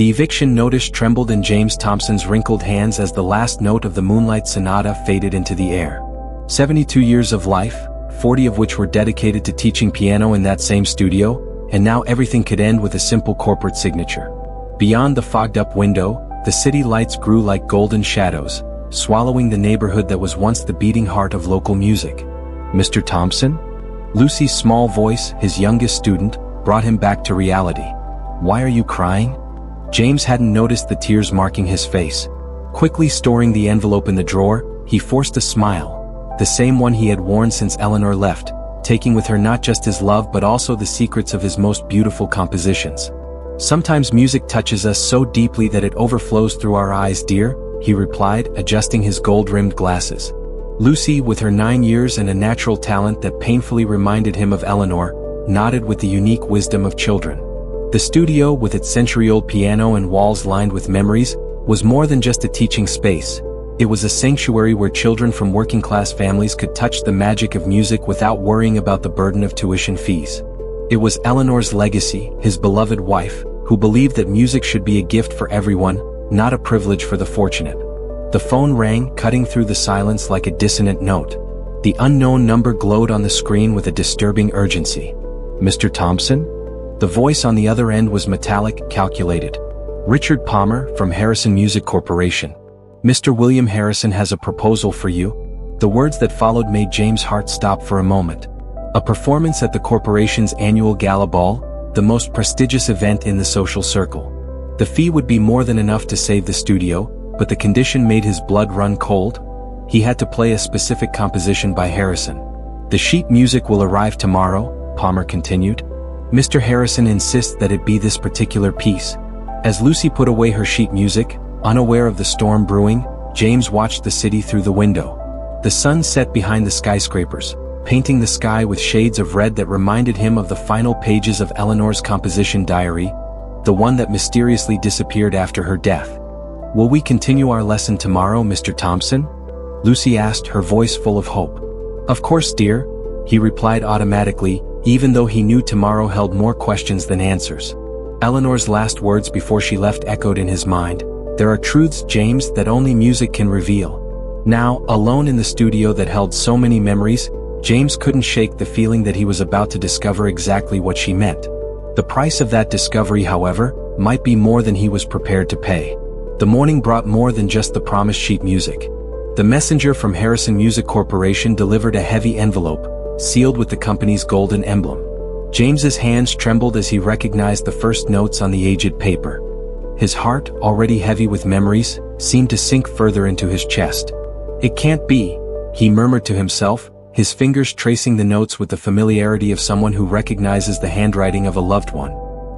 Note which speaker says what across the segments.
Speaker 1: The eviction notice trembled in James Thompson's wrinkled hands as the last note of the Moonlight Sonata faded into the air. 72 years of life, 40 of which were dedicated to teaching piano in that same studio, and now everything could end with a simple corporate signature. Beyond the fogged-up window, the city lights grew like golden shadows, swallowing the neighborhood that was once the beating heart of local music. "Mr. Thompson?" Lucy's small voice, his youngest student, brought him back to reality. "Why are you crying?" James hadn't noticed the tears marking his face. Quickly storing the envelope in the drawer, he forced a smile, the same one he had worn since Eleanor left, taking with her not just his love but also the secrets of his most beautiful compositions. "Sometimes music touches us so deeply that it overflows through our eyes, dear," he replied, adjusting his gold-rimmed glasses. Lucy, with her 9 years and a natural talent that painfully reminded him of Eleanor, nodded with the unique wisdom of children. The studio, with its century-old piano and walls lined with memories, was more than just a teaching space. It was a sanctuary where children from working-class families could touch the magic of music without worrying about the burden of tuition fees. It was Eleanor's legacy, his beloved wife, who believed that music should be a gift for everyone, not a privilege for the fortunate. The phone rang, cutting through the silence like a dissonant note. The unknown number glowed on the screen with a disturbing urgency. "Mr. Thompson?" The voice on the other end was metallic, calculated. "Richard Palmer, from Harrison Music Corporation. Mr. William Harrison has a proposal for you." The words that followed made James' heart stop for a moment. A performance at the corporation's annual gala ball, the most prestigious event in the social circle. The fee would be more than enough to save the studio, but the condition made his blood run cold. He had to play a specific composition by Harrison. "The sheet music will arrive tomorrow," Palmer continued. "Mr. Harrison insists that it be this particular piece." As Lucy put away her sheet music, unaware of the storm brewing, James watched the city through the window. The sun set behind the skyscrapers, painting the sky with shades of red that reminded him of the final pages of Eleanor's composition diary, the one that mysteriously disappeared after her death. "Will we continue our lesson tomorrow, Mr. Thompson?" Lucy asked, her voice full of hope. "Of course, dear," he replied automatically, even though he knew tomorrow held more questions than answers. Eleanor's last words before she left echoed in his mind. "There are truths, James, that only music can reveal." Now, alone in the studio that held so many memories, James couldn't shake the feeling that he was about to discover exactly what she meant. The price of that discovery, however, might be more than he was prepared to pay. The morning brought more than just the promised sheet music. The messenger from Harrison Music Corporation delivered a heavy envelope, sealed with the company's golden emblem. James's hands trembled as he recognized the first notes on the aged paper. His heart, already heavy with memories, seemed to sink further into his chest. "It can't be," he murmured to himself, his fingers tracing the notes with the familiarity of someone who recognizes the handwriting of a loved one.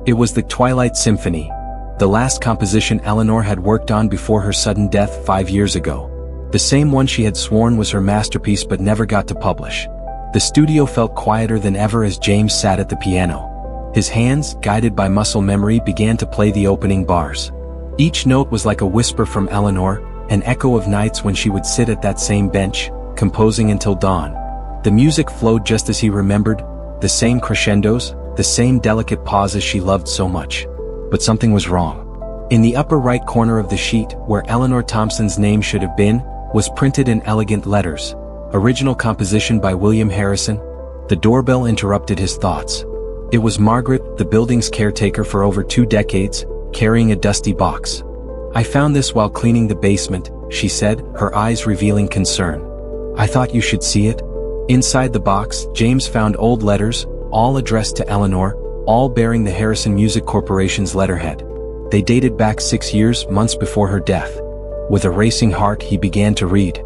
Speaker 1: It was the Twilight Symphony, the last composition Eleanor had worked on before her sudden death 5 years ago. The same one she had sworn was her masterpiece but never got to publish. The studio felt quieter than ever as James sat at the piano. His hands, guided by muscle memory, began to play the opening bars. Each note was like a whisper from Eleanor, an echo of nights when she would sit at that same bench, composing until dawn. The music flowed just as he remembered, the same crescendos, the same delicate pauses she loved so much. But something was wrong. In the upper right corner of the sheet, where Eleanor Thompson's name should have been, was printed in elegant letters, "Original composition by William Harrison." The doorbell interrupted his thoughts. It was Margaret, the building's caretaker for over 2 decades, carrying a dusty box. "I found this while cleaning the basement," she said, her eyes revealing concern. "I thought you should see it." Inside the box, James found old letters, all addressed to Eleanor, all bearing the Harrison Music Corporation's letterhead. They dated back 6 years, months before her death. With a racing heart, he began to read.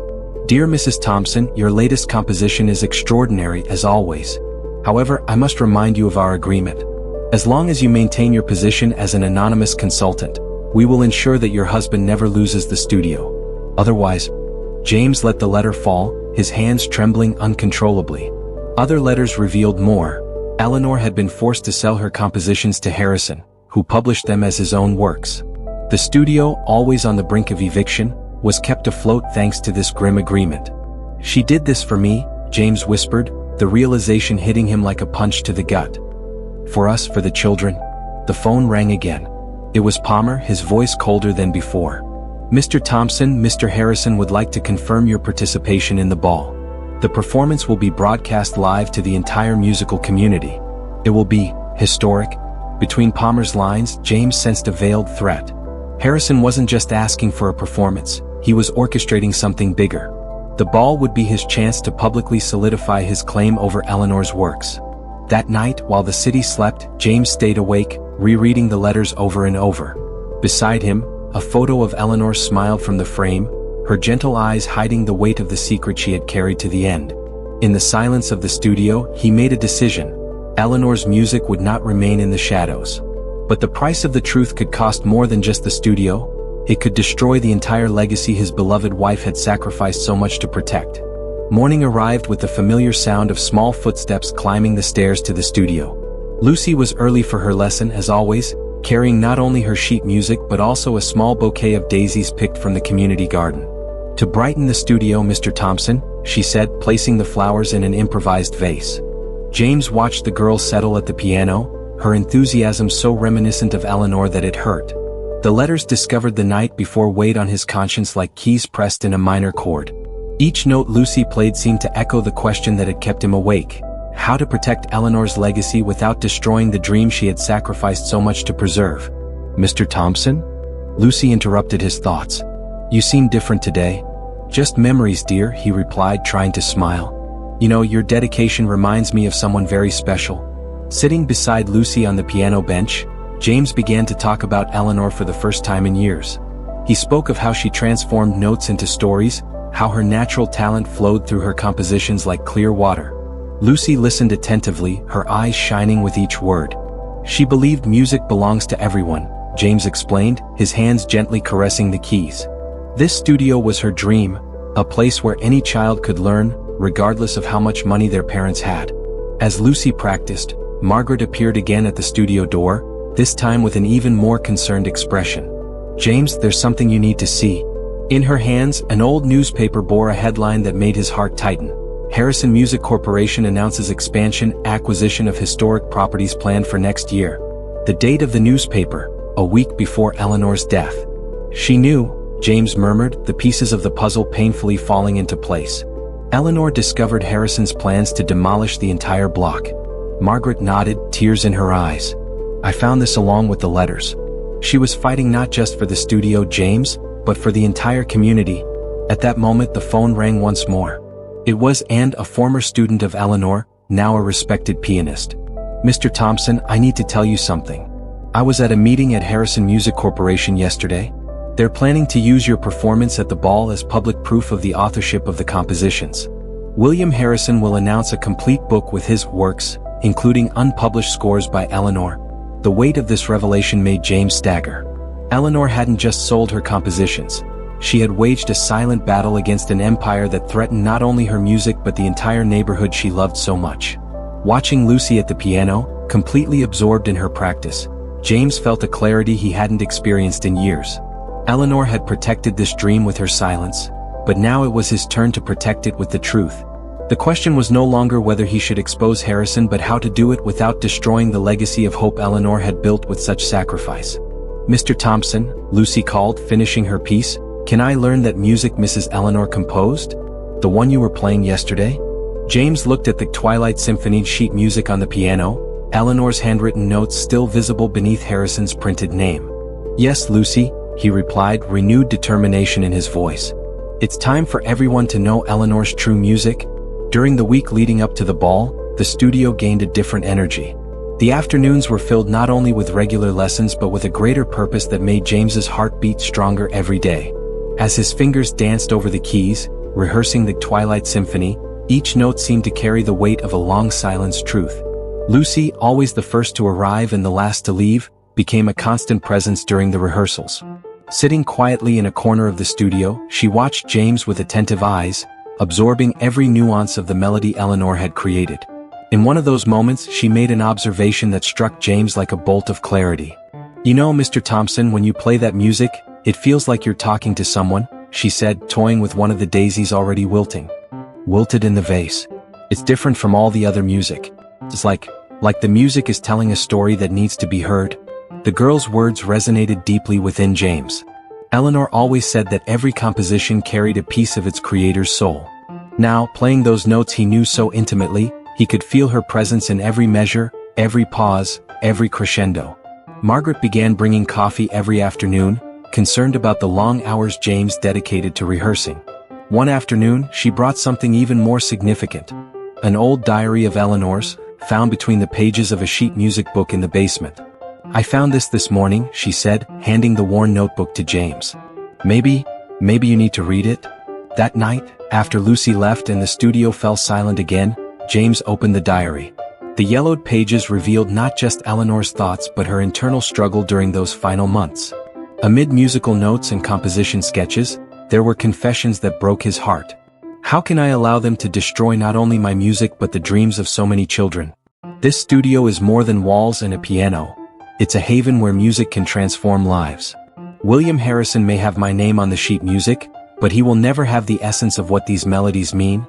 Speaker 1: "Dear Mrs. Thompson, your latest composition is extraordinary, as always. However, I must remind you of our agreement. As long as you maintain your position as an anonymous consultant, we will ensure that your husband never loses the studio. Otherwise..." James let the letter fall, his hands trembling uncontrollably. Other letters revealed more. Eleanor had been forced to sell her compositions to Harrison, who published them as his own works. The studio, always on the brink of eviction, was kept afloat thanks to this grim agreement. "She did this for me," James whispered, the realization hitting him like a punch to the gut. "For us, for the children." The phone rang again. It was Palmer, his voice colder than before. "Mr. Thompson, Mr. Harrison would like to confirm your participation in the ball. The performance will be broadcast live to the entire musical community. It will be historic." Between Palmer's lines, James sensed a veiled threat. Harrison wasn't just asking for a performance, he was orchestrating something bigger. The ball would be his chance to publicly solidify his claim over Eleanor's works. That night, while the city slept, James stayed awake, rereading the letters over and over. Beside him, a photo of Eleanor smiled from the frame, her gentle eyes hiding the weight of the secret she had carried to the end. In the silence of the studio, he made a decision. Eleanor's music would not remain in the shadows. But the price of the truth could cost more than just the studio. It could destroy the entire legacy his beloved wife had sacrificed so much to protect. Morning arrived with the familiar sound of small footsteps climbing the stairs to the studio. Lucy was early for her lesson as always, carrying not only her sheet music but also a small bouquet of daisies picked from the community garden. "To brighten the studio, Mr. Thompson," she said, placing the flowers in an improvised vase. James watched the girl settle at the piano, her enthusiasm so reminiscent of Eleanor that it hurt. The letters discovered the night before weighed on his conscience like keys pressed in a minor chord. Each note Lucy played seemed to echo the question that had kept him awake: how to protect Eleanor's legacy without destroying the dream she had sacrificed so much to preserve. "Mr. Thompson?" Lucy interrupted his thoughts. "You seem different today." "Just memories, dear," he replied, trying to smile. "You know, your dedication reminds me of someone very special." Sitting beside Lucy on the piano bench, James began to talk about Eleanor for the first time in years. He spoke of how she transformed notes into stories, how her natural talent flowed through her compositions like clear water. Lucy listened attentively, her eyes shining with each word. "She believed music belongs to everyone," James explained, his hands gently caressing the keys. "This studio was her dream, a place where any child could learn, regardless of how much money their parents had." As Lucy practiced, Margaret appeared again at the studio door, this time with an even more concerned expression. "James, there's something you need to see." In her hands, an old newspaper bore a headline that made his heart tighten. "Harrison Music Corporation announces expansion, acquisition of historic properties planned for next year." The date of the newspaper, a week before Eleanor's death. "She knew," James murmured, the pieces of the puzzle painfully falling into place. "Eleanor discovered Harrison's plans to demolish the entire block." Margaret nodded, tears in her eyes. "I found this along with the letters." She was fighting not just for the studio, James, but for the entire community. At that moment the phone rang once more. It was a former student of Eleanor, now a respected pianist. "Mr. Thompson, I need to tell you something. I was at a meeting at Harrison Music Corporation yesterday. They're planning to use your performance at the ball as public proof of the authorship of the compositions. William Harrison will announce a complete book with his works, including unpublished scores by Eleanor." The weight of this revelation made James stagger. Eleanor hadn't just sold her compositions. She had waged a silent battle against an empire that threatened not only her music but the entire neighborhood she loved so much. Watching Lucy at the piano, completely absorbed in her practice, James felt a clarity he hadn't experienced in years. Eleanor had protected this dream with her silence, but now it was his turn to protect it with the truth. The question was no longer whether he should expose Harrison but how to do it without destroying the legacy of hope Eleanor had built with such sacrifice. "Mr. Thompson," Lucy called, finishing her piece, "can I learn that music Mrs. Eleanor composed? The one you were playing yesterday?" James looked at the Twilight Symphony sheet music on the piano, Eleanor's handwritten notes still visible beneath Harrison's printed name. "Yes, Lucy," he replied, renewed determination in his voice. "It's time for everyone to know Eleanor's true music." During the week leading up to the ball, the studio gained a different energy. The afternoons were filled not only with regular lessons but with a greater purpose that made James's heart beat stronger every day. As his fingers danced over the keys, rehearsing the Twilight Symphony, each note seemed to carry the weight of a long silenced truth. Lucy, always the first to arrive and the last to leave, became a constant presence during the rehearsals. Sitting quietly in a corner of the studio, she watched James with attentive eyes, absorbing every nuance of the melody Eleanor had created. In one of those moments, she made an observation that struck James like a bolt of clarity. "You know, Mr. Thompson, when you play that music, it feels like you're talking to someone," she said, toying with one of the daisies already wilting. "Wilted in the vase. It's different from all the other music. It's like the music is telling a story that needs to be heard." The girl's words resonated deeply within James. Eleanor always said that every composition carried a piece of its creator's soul. Now, playing those notes he knew so intimately, he could feel her presence in every measure, every pause, every crescendo. Margaret began bringing coffee every afternoon, concerned about the long hours James dedicated to rehearsing. One afternoon, she brought something even more significant. An old diary of Eleanor's, found between the pages of a sheet music book in the basement. "I found this morning," she said, handing the worn notebook to James. Maybe you need to read it?" That night, after Lucy left and the studio fell silent again, James opened the diary. The yellowed pages revealed not just Eleanor's thoughts but her internal struggle during those final months. Amid musical notes and composition sketches, there were confessions that broke his heart. "How can I allow them to destroy not only my music but the dreams of so many children? This studio is more than walls and a piano. It's a haven where music can transform lives. William Harrison may have my name on the sheet music, but he will never have the essence of what these melodies mean."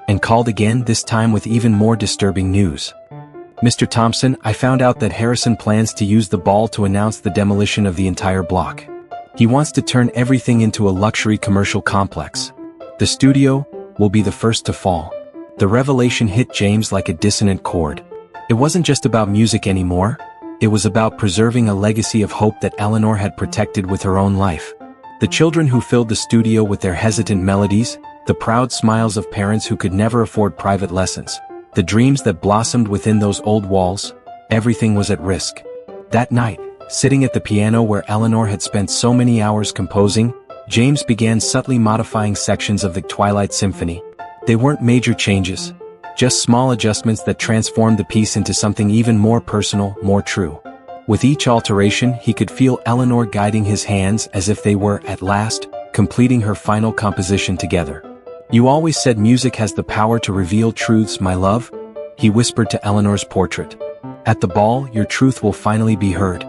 Speaker 1: And called again, this time with even more disturbing news. "Mr. Thompson, I found out that Harrison plans to use the ball to announce the demolition of the entire block. He wants to turn everything into a luxury commercial complex. The studio will be the first to fall." The revelation hit James like a dissonant chord. It wasn't just about music anymore. It was about preserving a legacy of hope that Eleanor had protected with her own life. The children who filled the studio with their hesitant melodies, the proud smiles of parents who could never afford private lessons, the dreams that blossomed within those old walls, everything was at risk. That night, sitting at the piano where Eleanor had spent so many hours composing, James began subtly modifying sections of the Twilight Symphony. They weren't major changes, just small adjustments that transformed the piece into something even more personal, more true. With each alteration, he could feel Eleanor guiding his hands as if they were, at last, completing her final composition together. "You always said music has the power to reveal truths, my love," he whispered to Eleanor's portrait. "At the ball, your truth will finally be heard."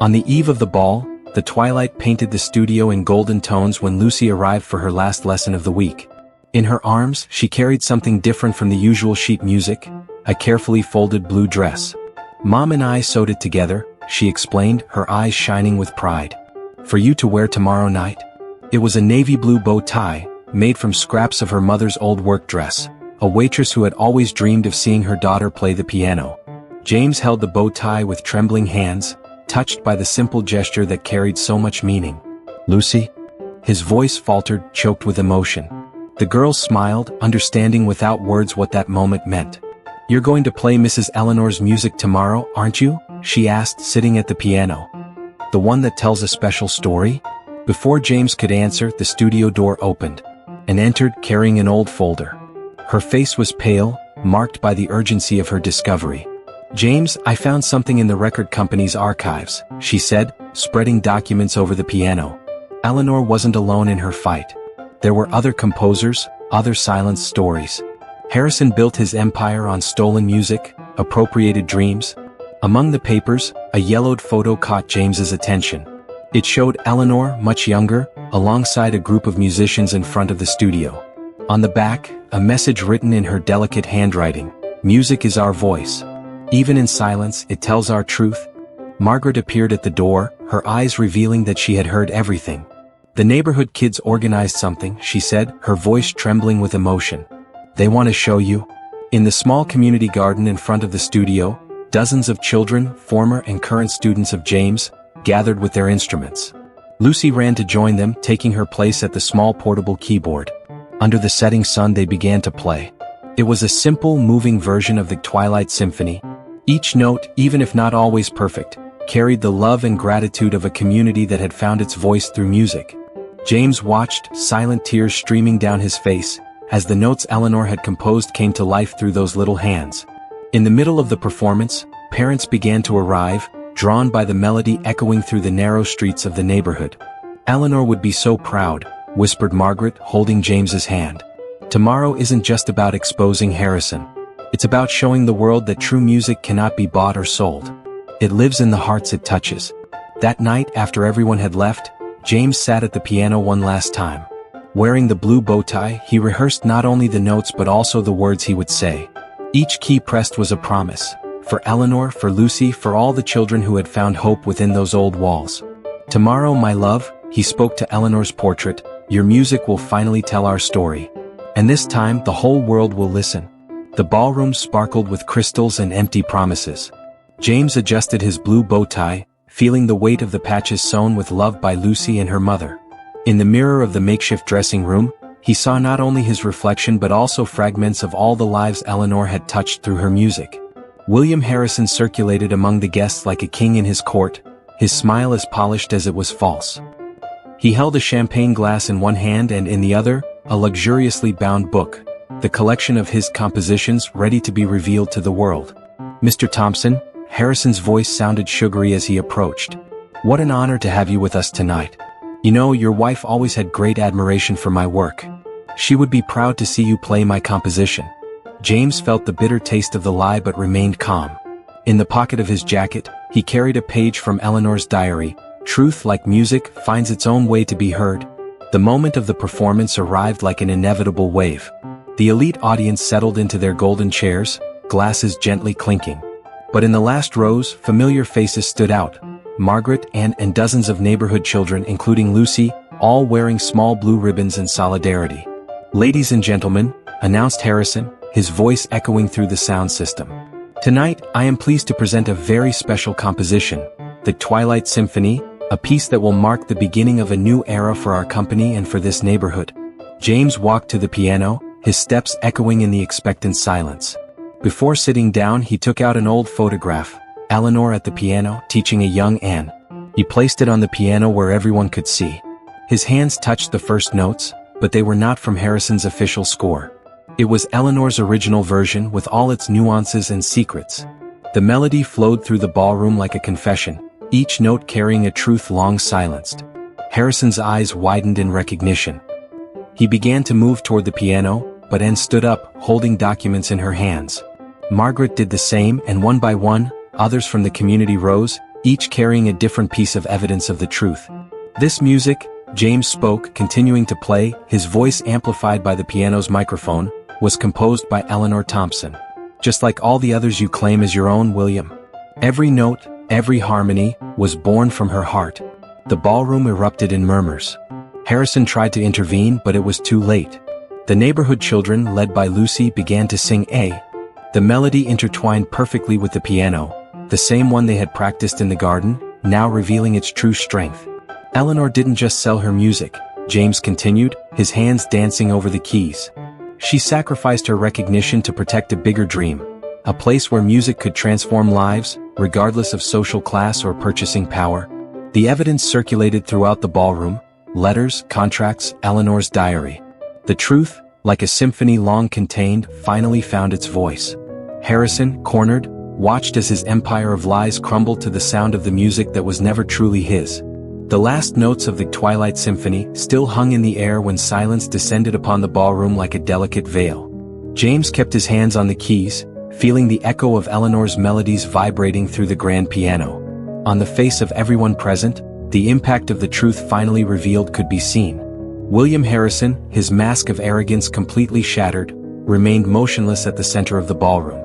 Speaker 1: On the eve of the ball, the twilight painted the studio in golden tones when Lucy arrived for her last lesson of the week. In her arms, she carried something different from the usual sheet music, a carefully folded blue dress. "Mom and I sewed it together," she explained, her eyes shining with pride. "For you to wear tomorrow night." It was a navy blue bow tie, made from scraps of her mother's old work dress, a waitress who had always dreamed of seeing her daughter play the piano. James held the bow tie with trembling hands, touched by the simple gesture that carried so much meaning. "Lucy?" His voice faltered, choked with emotion. The girl smiled, understanding without words what that moment meant. "You're going to play Mrs. Eleanor's music tomorrow, aren't you?" she asked, sitting at the piano. "The one that tells a special story?" Before James could answer, the studio door opened, and entered, carrying an old folder. Her face was pale, marked by the urgency of her discovery. "James, I found something in the record company's archives," she said, spreading documents over the piano. Eleanor wasn't alone in her fight. There were other composers, other silenced stories. Harrison built his empire on stolen music, appropriated dreams. Among the papers, a yellowed photo caught James's attention. It showed Eleanor, much younger, alongside a group of musicians in front of the studio. On the back, a message written in her delicate handwriting: "Music is our voice. Even in silence, it tells our truth." Margaret appeared at the door, her eyes revealing that she had heard everything. "The neighborhood kids organized something," she said, her voice trembling with emotion. "They want to show you." In the small community garden in front of the studio, dozens of children, former and current students of James, gathered with their instruments. Lucy ran to join them, taking her place at the small portable keyboard. Under the setting sun they began to play. It was a simple, moving version of the Twilight Symphony. Each note, even if not always perfect, carried the love and gratitude of a community that had found its voice through music. James watched, silent tears streaming down his face, as the notes Eleanor had composed came to life through those little hands. In the middle of the performance, parents began to arrive, drawn by the melody echoing through the narrow streets of the neighborhood. "Eleanor would be so proud," whispered Margaret, holding James's hand. "Tomorrow isn't just about exposing Harrison. It's about showing the world that true music cannot be bought or sold. It lives in the hearts it touches." That night, after everyone had left, James sat at the piano one last time. Wearing the blue bow tie, he rehearsed not only the notes but also the words he would say. Each key pressed was a promise, for Eleanor, for Lucy, for all the children who had found hope within those old walls. "Tomorrow, my love," he spoke to Eleanor's portrait, "your music will finally tell our story. And this time the whole world will listen." The ballroom sparkled with crystals and empty promises. James adjusted his blue bow tie, feeling the weight of the patches sewn with love by Lucy and her mother. In the mirror of the makeshift dressing room, he saw not only his reflection but also fragments of all the lives Eleanor had touched through her music. William Harrison circulated among the guests like a king in his court, his smile as polished as it was false. He held a champagne glass in one hand and in the other, a luxuriously bound book, the collection of his compositions ready to be revealed to the world. "Mr. Thompson," Harrison's voice sounded sugary as he approached. "What an honor to have you with us tonight. You know, your wife always had great admiration for my work. She would be proud to see you play my composition." James felt the bitter taste of the lie but remained calm. In the pocket of his jacket, he carried a page from Eleanor's diary. "Truth, like music, finds its own way to be heard." The moment of the performance arrived like an inevitable wave. The elite audience settled into their golden chairs, glasses gently clinking. But in the last rows, familiar faces stood out. Margaret, Anne, and dozens of neighborhood children, including Lucy, all wearing small blue ribbons in solidarity. "Ladies and gentlemen," announced Harrison, his voice echoing through the sound system. "Tonight, I am pleased to present a very special composition, the Twilight Symphony, a piece that will mark the beginning of a new era for our company and for this neighborhood." James walked to the piano, his steps echoing in the expectant silence. Before sitting down, he took out an old photograph, Eleanor at the piano, teaching a young Anne. He placed it on the piano where everyone could see. His hands touched the first notes, but they were not from Harrison's official score. It was Eleanor's original version with all its nuances and secrets. The melody flowed through the ballroom like a confession, each note carrying a truth long silenced. Harrison's eyes widened in recognition. He began to move toward the piano, but Anne stood up, holding documents in her hands. Margaret did the same, and one by one, others from the community rose, each carrying a different piece of evidence of the truth. "This music," James spoke, continuing to play, his voice amplified by the piano's microphone, "was composed by Eleanor Thompson. Just like all the others you claim as your own, William. Every note, every harmony, was born from her heart." The ballroom erupted in murmurs. Harrison tried to intervene, but it was too late. The neighborhood children, led by Lucy, began to sing A. The melody intertwined perfectly with the piano, the same one they had practiced in the garden, now revealing its true strength. "Eleanor didn't just sell her music," James continued, his hands dancing over the keys. "She sacrificed her recognition to protect a bigger dream, a place where music could transform lives, regardless of social class or purchasing power." The evidence circulated throughout the ballroom, letters, contracts, Eleanor's diary. The truth, like a symphony long contained, finally found its voice. Harrison, cornered, watched as his empire of lies crumbled to the sound of the music that was never truly his. The last notes of the Twilight Symphony still hung in the air when silence descended upon the ballroom like a delicate veil. James kept his hands on the keys, feeling the echo of Eleanor's melodies vibrating through the grand piano. On the face of everyone present, the impact of the truth finally revealed could be seen. William Harrison, his mask of arrogance completely shattered, remained motionless at the center of the ballroom.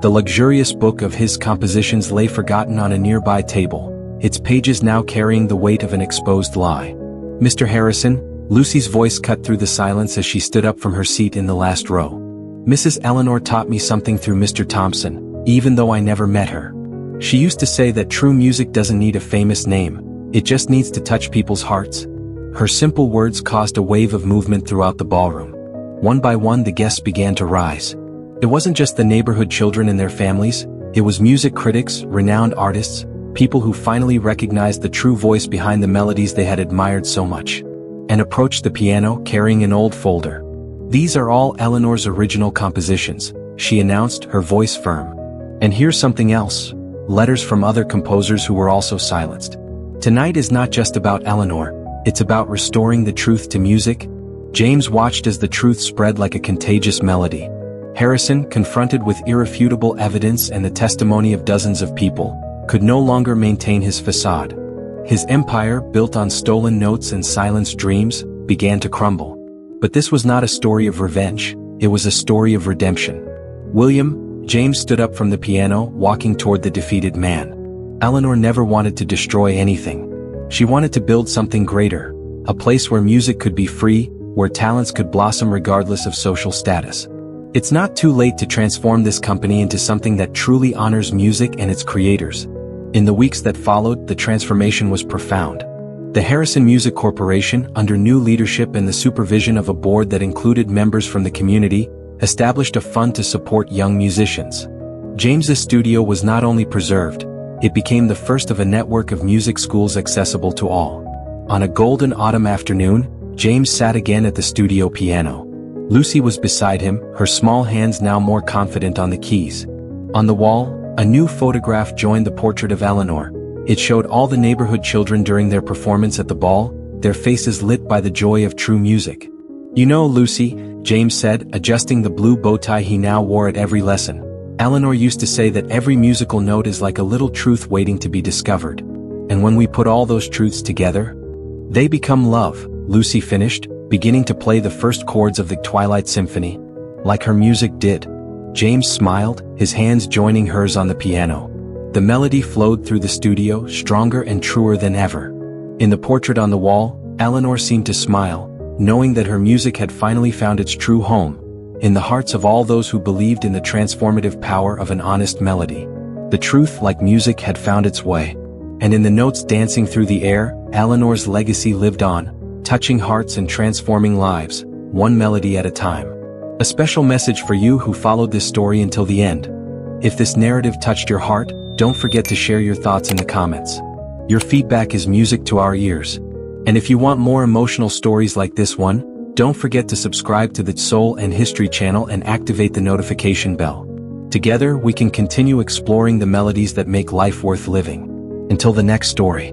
Speaker 1: The luxurious book of his compositions lay forgotten on a nearby table, its pages now carrying the weight of an exposed lie. "Mr. Harrison," Lucy's voice cut through the silence as she stood up from her seat in the last row. "Mrs. Eleanor taught me something through Mr. Thompson, even though I never met her. She used to say that true music doesn't need a famous name, it just needs to touch people's hearts." Her simple words caused a wave of movement throughout the ballroom. One by one the guests began to rise. It wasn't just the neighborhood children and their families, it was music critics, renowned artists, people who finally recognized the true voice behind the melodies they had admired so much. And approached the piano carrying an old folder. "These are all Eleanor's original compositions," she announced, her voice firm. "And here's something else. Letters from other composers who were also silenced. Tonight is not just about Eleanor, it's about restoring the truth to music." James watched as the truth spread like a contagious melody. Harrison, confronted with irrefutable evidence and the testimony of dozens of people, could no longer maintain his facade. His empire, built on stolen notes and silenced dreams, began to crumble. But this was not a story of revenge, it was a story of redemption. "William," James stood up from the piano, walking toward the defeated man. Eleanor never wanted to destroy anything. She wanted to build something greater, a place where music could be free, where talents could blossom regardless of social status. It's not too late to transform this company into something that truly honors music and its creators. In the weeks that followed, the transformation was profound. The Harrison Music Corporation, under new leadership and the supervision of a board that included members from the community, established a fund to support young musicians. James's studio was not only preserved, it became the first of a network of music schools accessible to all. On a golden autumn afternoon, James sat again at the studio piano. Lucy was beside him, her small hands now more confident on the keys. On the wall, a new photograph joined the portrait of Eleanor. It showed all the neighborhood children during their performance at the ball, their faces lit by the joy of true music. "You know, Lucy," James said, adjusting the blue bow tie he now wore at every lesson, "Eleanor used to say that every musical note is like a little truth waiting to be discovered. And when we put all those truths together, they become love," Lucy finished, beginning to play the first chords of the Twilight Symphony. Like her music did. James smiled, his hands joining hers on the piano. The melody flowed through the studio, stronger and truer than ever. In the portrait on the wall, Eleanor seemed to smile, knowing that her music had finally found its true home, in the hearts of all those who believed in the transformative power of an honest melody. The truth, like music, had found its way. And in the notes dancing through the air, Eleanor's legacy lived on, touching hearts and transforming lives, one melody at a time. A special message for you who followed this story until the end. If this narrative touched your heart, don't forget to share your thoughts in the comments. Your feedback is music to our ears. And if you want more emotional stories like this one, don't forget to subscribe to the Soul and History channel and activate the notification bell. Together we can continue exploring the melodies that make life worth living. Until the next story.